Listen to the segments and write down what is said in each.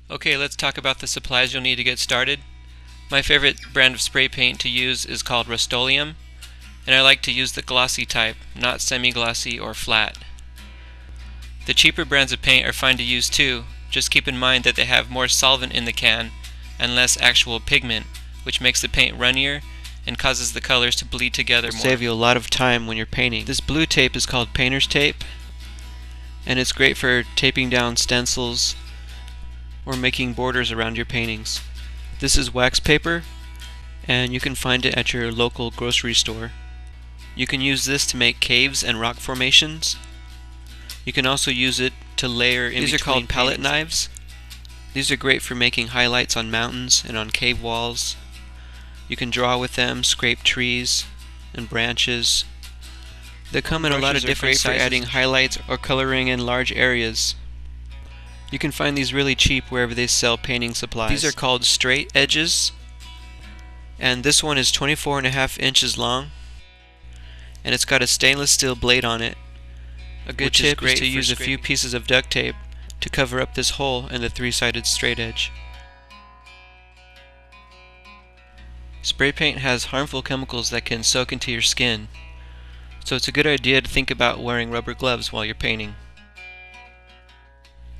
Okay, let's talk about the supplies you'll need to get started. My favorite brand of spray paint to use is called Rust-Oleum, and I like to use the glossy type, not semi-glossy or flat. The cheaper brands of paint are fine to use too, just keep in mind that they have more solvent in the can and less actual pigment, which makes the paint runnier and causes the colors to bleed together more. Save you a lot of time when you're painting. This blue tape is called painter's tape, and it's great for taping down stencils or making borders around your paintings. This is wax paper, and you can find it at your local grocery store. You can use this to make caves and rock formations. You can also use it to layer in between. These are called palette knives. These are great for making highlights on mountains and on cave walls. You can draw with them, scrape trees and branches. They come in a lot of different sizes for adding highlights or coloring in large areas. You can find these really cheap wherever they sell painting supplies. These are called straight edges, and this one is 24.5 inches long, and it's got a stainless steel blade on it. A good tip is to use a few pieces of duct tape to cover up this hole in the three-sided straight edge. Spray paint has harmful chemicals that can soak into your skin, so it's a good idea to think about wearing rubber gloves while you're painting.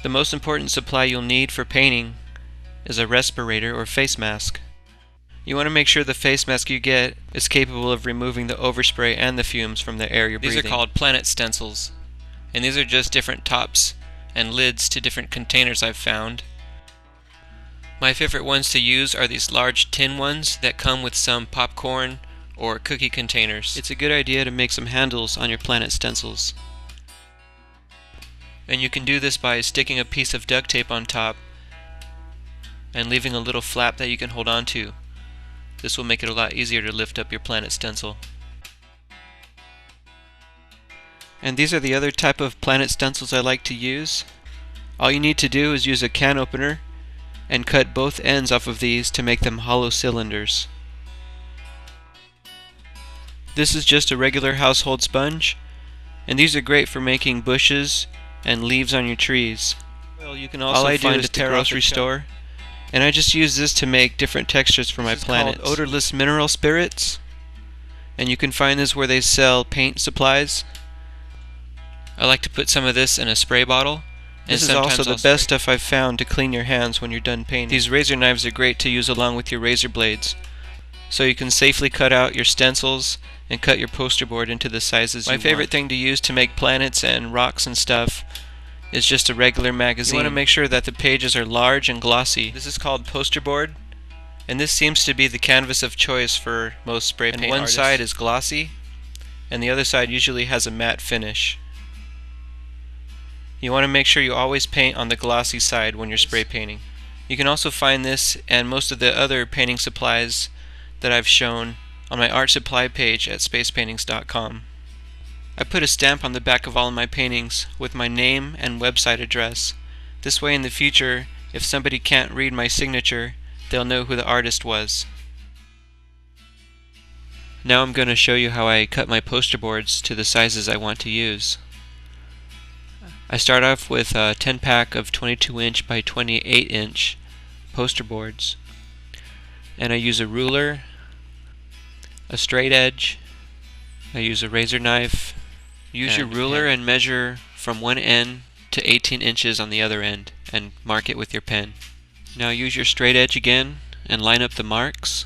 The most important supply you'll need for painting is a respirator or face mask. You want to make sure the face mask you get is capable of removing the overspray and the fumes from the air you're breathing. These are called planet stencils, and these are just different tops and lids to different containers I've found. My favorite ones to use are these large tin ones that come with some popcorn or cookie containers. It's a good idea to make some handles on your planet stencils. And you can do this by sticking a piece of duct tape on top and leaving a little flap that you can hold on to. This will make it a lot easier to lift up your planet stencil. And these are the other type of planet stencils I like to use. All you need to do is use a can opener and cut both ends off of these to make them hollow cylinders. This is just a regular household sponge, and these are great for making bushes and leaves on your trees. Well, you can also find at the grocery store, and I just use this to make different textures for my planets. Called odorless mineral spirits, and you can find this where they sell paint supplies. I like to put some of this in a spray bottle. This is also the best stuff I've found to clean your hands when you're done painting. These razor knives are great to use along with your razor blades, so you can safely cut out your stencils and cut your poster board into the sizes you want. My favorite thing to use to make planets and rocks and stuff is just a regular magazine. You want to make sure that the pages are large and glossy. This is called poster board, and this seems to be the canvas of choice for most spray paint artists. One side is glossy, and the other side usually has a matte finish. You want to make sure you always paint on the glossy side when you're spray painting. You can also find this and most of the other painting supplies that I've shown on my art supply page at spacepaintings.com. I put a stamp on the back of all of my paintings with my name and website address. This way in the future, if somebody can't read my signature, they'll know who the artist was. Now I'm going to show you how I cut my poster boards to the sizes I want to use. I start off with a 10-pack of 22-inch by 28-inch poster boards, and I use a ruler, a straight edge, I use a razor knife. Use your ruler and measure from one end to 18 inches on the other end and mark it with your pen. Now use your straight edge again and line up the marks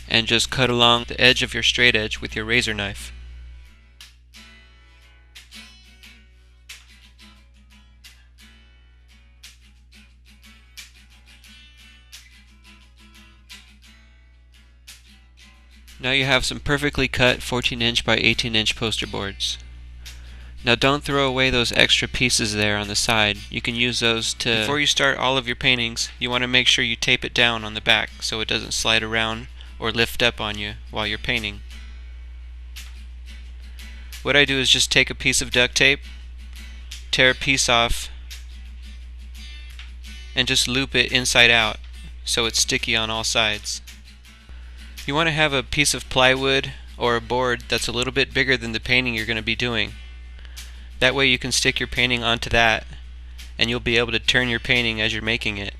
and just cut along the edge of your straight edge with your razor knife. Now you have some perfectly cut 14-inch by 18-inch poster boards. Now don't throw away those extra pieces there on the side. You can use those to... Before you start all of your paintings, you want to make sure you tape it down on the back so it doesn't slide around or lift up on you while you're painting. What I do is just take a piece of duct tape, tear a piece off, and just loop it inside out so it's sticky on all sides. You want to have a piece of plywood or a board that's a little bit bigger than the painting you're going to be doing. That way you can stick your painting onto that and you'll be able to turn your painting as you're making it.